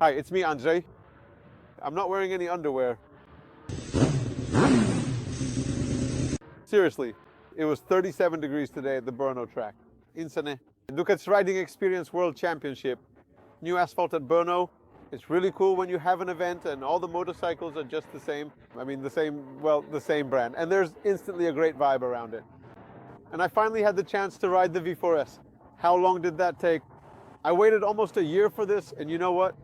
Hi, it's me, Andrzej. I'm not wearing any underwear. Seriously, it was 37 degrees today at the Brno track. Insane. Ducati Riding Experience World Championship. New asphalt at Brno. It's really cool when you have an event and all the motorcycles are just the same. I mean, the same brand. And there's instantly a great vibe around it. And I finally had the chance to ride the V4 S. How long did that take? I waited almost a year for this, and you know what?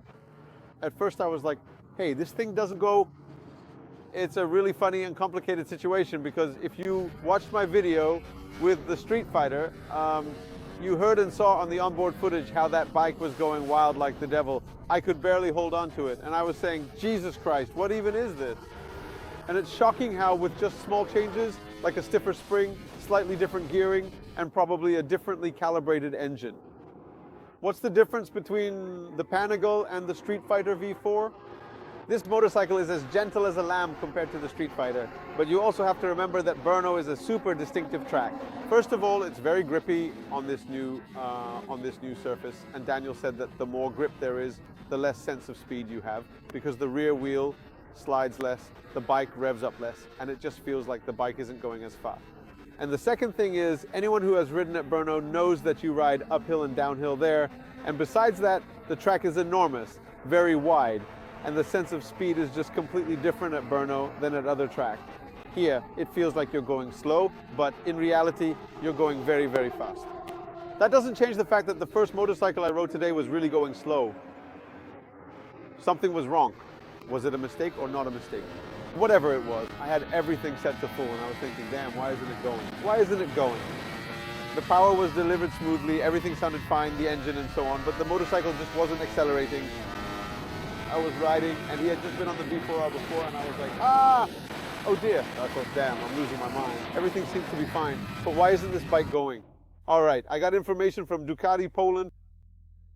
At first I was like, hey, this thing doesn't go. It's a really funny and complicated situation, because if you watched my video with the Streetfighter, you heard and saw on the onboard footage how that bike was going wild like the devil. I could barely hold on to it, and I was saying, Jesus Christ, what even is this? And it's shocking how with just small changes, like a stiffer spring, slightly different gearing, and probably a differently calibrated engine. What's the difference between the Panigale and the Streetfighter V4? This motorcycle is as gentle as a lamb compared to the Streetfighter, but you also have to remember that Brno is a super distinctive track. First of all, it's very grippy on this new surface, and Daniel said that the more grip there is, the less sense of speed you have, because the rear wheel slides less, the bike revs up less, and it just feels like the bike isn't going as fast. And the second thing is, anyone who has ridden at Brno knows that you ride uphill and downhill there, and besides that, the track is enormous, very wide, and the sense of speed is just completely different at Brno than at other tracks. Here, it feels like you're going slow, but in reality, you're going very, very fast. That doesn't change the fact that the first motorcycle I rode today was really going slow. Something was wrong. Was it a mistake or not a mistake? Whatever it was, I had everything set to full, and I was thinking, damn, why isn't it going? Why isn't it going? The power was delivered smoothly, everything sounded fine, the engine and so on, but the motorcycle just wasn't accelerating. I was riding, and he had just been on the V4R before, and I was like, oh dear. I thought, damn, I'm losing my mind. Everything seems to be fine, but why isn't this bike going? All right, I got information from Ducati Poland.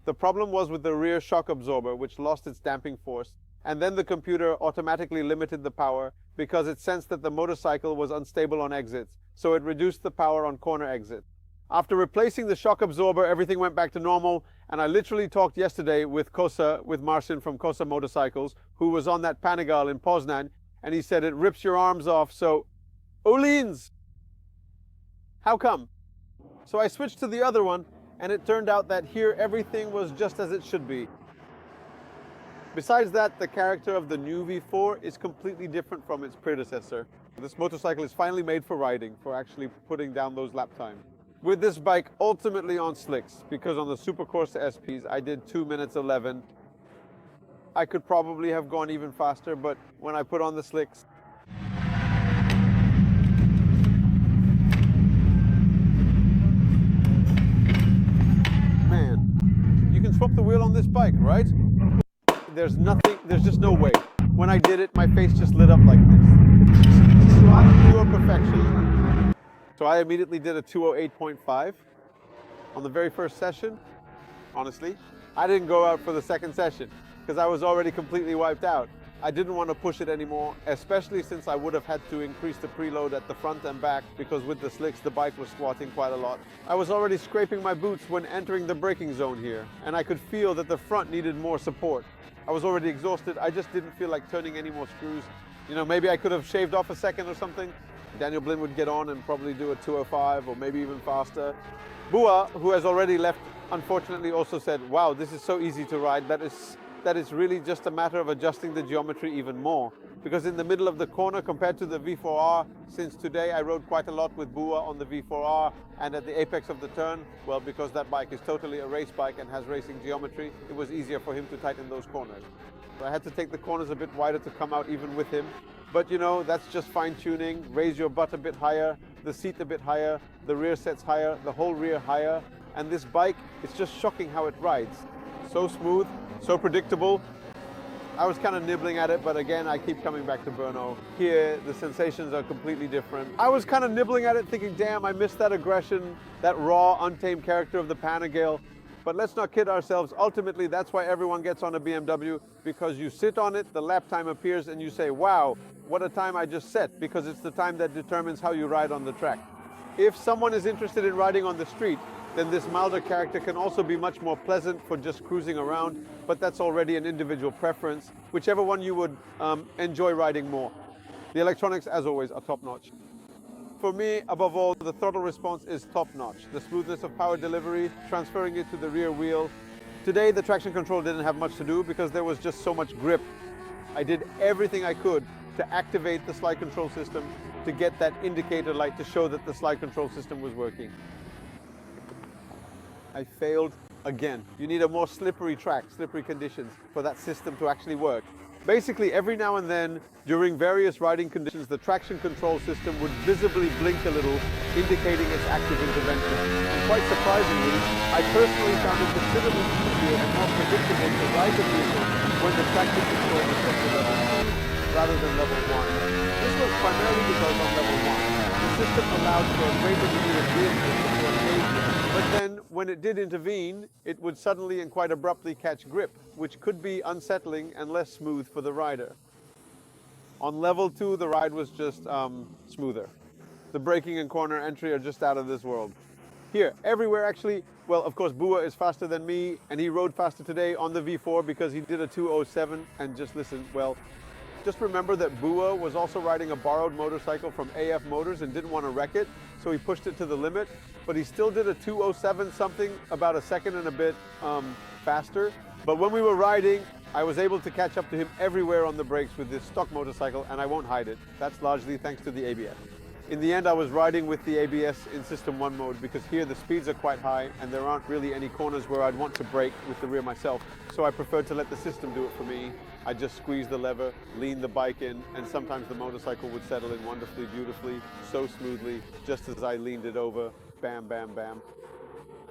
The problem was with the rear shock absorber, which lost its damping force, and then the computer automatically limited the power because it sensed that the motorcycle was unstable on exits, so it reduced the power on corner exits. After replacing the shock absorber, everything went back to normal, and I literally talked yesterday with Marcin from Kosa Motorcycles, who was on that Panigale in Poznan, and he said it rips your arms off, so Olins! How come? So I switched to the other one, and it turned out that here everything was just as it should be. Besides that, the character of the new V4 is completely different from its predecessor. This motorcycle is finally made for riding, for actually putting down those lap times. With this bike ultimately on slicks, because on the Supercorsa SPs I did 2 minutes 11. I could probably have gone even faster, but when I put on the slicks, man, you can swap the wheel on this bike, right? There's just no way. When I did it, my face just lit up like this. Pure perfection. So I immediately did a 208.5 on the very first session. Honestly, I didn't go out for the second session because I was already completely wiped out. I didn't want to push it anymore, especially since I would have had to increase the preload at the front and back, because with the slicks the bike was squatting quite a lot. I was already scraping my boots when entering the braking zone here, and I could feel that the front needed more support. I was already exhausted. I just didn't feel like turning any more screws. You know, maybe I could have shaved off a second or something. Daniel Blin would get on and probably do a 205 or maybe even faster. Bua, who has already left, unfortunately also said, wow, this is so easy to ride that it's really just a matter of adjusting the geometry even more. Because in the middle of the corner compared to the V4R, since today I rode quite a lot with Bua on the V4R, and at the apex of the turn, well, because that bike is totally a race bike and has racing geometry, it was easier for him to tighten those corners. So I had to take the corners a bit wider to come out even with him. But you know, that's just fine tuning. Raise your butt a bit higher, the seat a bit higher, the rear sets higher, the whole rear higher. And this bike, it's just shocking how it rides. So smooth, so predictable. I was kind of nibbling at it, but again, I keep coming back to Brno. Here, the sensations are completely different. I was kind of nibbling at it, thinking, damn, I missed that aggression, that raw, untamed character of the Panigale. But let's not kid ourselves. Ultimately, that's why everyone gets on a BMW, because you sit on it, the lap time appears, and you say, wow, what a time I just set, because it's the time that determines how you ride on the track. If someone is interested in riding on the street, then this milder character can also be much more pleasant for just cruising around, but that's already an individual preference, whichever one you would enjoy riding more. The electronics, as always, are top-notch. For me, above all, the throttle response is top-notch. The smoothness of power delivery, transferring it to the rear wheel. Today, the traction control didn't have much to do because there was just so much grip. I did everything I could to activate the slide control system to get that indicator light to show that the slide control system was working. I failed again. You need a more slippery track, slippery conditions for that system to actually work. Basically, every now and then, during various riding conditions, the traction control system would visibly blink a little, indicating its active intervention. And quite surprisingly, I personally found it considerably easier and more predictable to ride the vehicle when the traction control was set to level 2 rather than level 1. This was primarily because on level 1, the system allowed for a greater degree of vehicle before engagement, but then when it did intervene, it would suddenly and quite abruptly catch grip, which could be unsettling and less smooth for the rider. On level 2, the ride was just smoother. The braking and corner entry are just out of this world. Here, everywhere actually, well, of course, Bua is faster than me, and he rode faster today on the V4 because he did a 207, and just listen, well, just remember that Bua was also riding a borrowed motorcycle from AF Motors and didn't want to wreck it, so he pushed it to the limit, but he still did a 207 something, about a second and a bit faster. But when we were riding, I was able to catch up to him everywhere on the brakes with this stock motorcycle, and I won't hide it. That's largely thanks to the ABS. In the end, I was riding with the ABS in System 1 mode because here the speeds are quite high and there aren't really any corners where I'd want to brake with the rear myself. So I preferred to let the system do it for me. I just squeeze the lever, lean the bike in, and sometimes the motorcycle would settle in wonderfully, beautifully, so smoothly, just as I leaned it over, bam, bam, bam.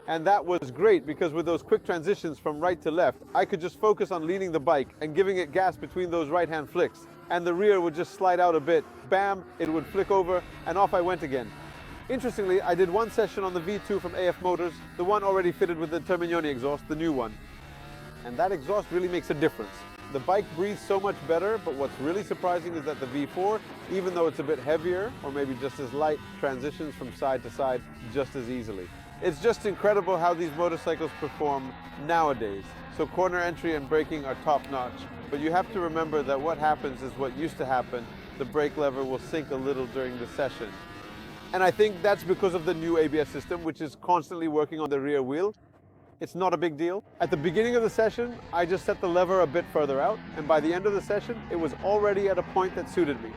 And that was great because with those quick transitions from right to left, I could just focus on leaning the bike and giving it gas between those right-hand flicks. And the rear would just slide out a bit, bam, it would flick over, and off I went again. Interestingly, I did one session on the V2 from AF Motors, the one already fitted with the Termignoni exhaust, the new one. And that exhaust really makes a difference. The bike breathes so much better, but what's really surprising is that the V4, even though it's a bit heavier, or maybe just as light, transitions from side to side just as easily. It's just incredible how these motorcycles perform nowadays. So corner entry and braking are top-notch, but you have to remember that what happens is what used to happen. The brake lever will sink a little during the session. And I think that's because of the new ABS system, which is constantly working on the rear wheel. It's not a big deal. At the beginning of the session, I just set the lever a bit further out, and by the end of the session, it was already at a point that suited me.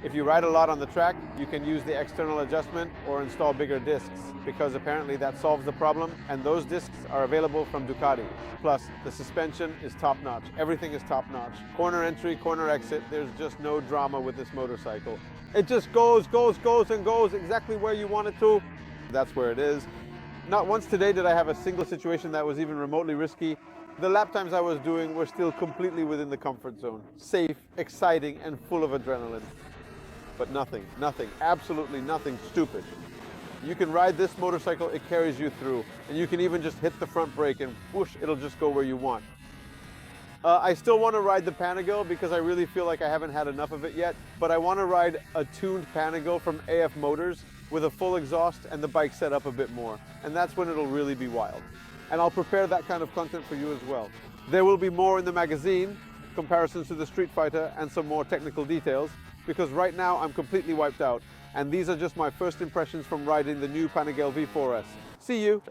If you ride a lot on the track, you can use the external adjustment or install bigger discs, because apparently that solves the problem, and those discs are available from Ducati. Plus, the suspension is top-notch. Everything is top-notch. Corner entry, corner exit, there's just no drama with this motorcycle. It just goes and goes exactly where you want it to. That's where it is. Not once today did I have a single situation that was even remotely risky. The lap times I was doing were still completely within the comfort zone. Safe, exciting, and full of adrenaline. But nothing, absolutely nothing stupid. You can ride this motorcycle, it carries you through. And you can even just hit the front brake and whoosh, it'll just go where you want. I still want to ride the Panigale because I really feel like I haven't had enough of it yet. But I want to ride a tuned Panigale from AF Motors with a full exhaust and the bike set up a bit more. And that's when it'll really be wild. And I'll prepare that kind of content for you as well. There will be more in the magazine, comparisons to the Streetfighter and some more technical details, because right now I'm completely wiped out. And these are just my first impressions from riding the new Panigale V4 S. See you!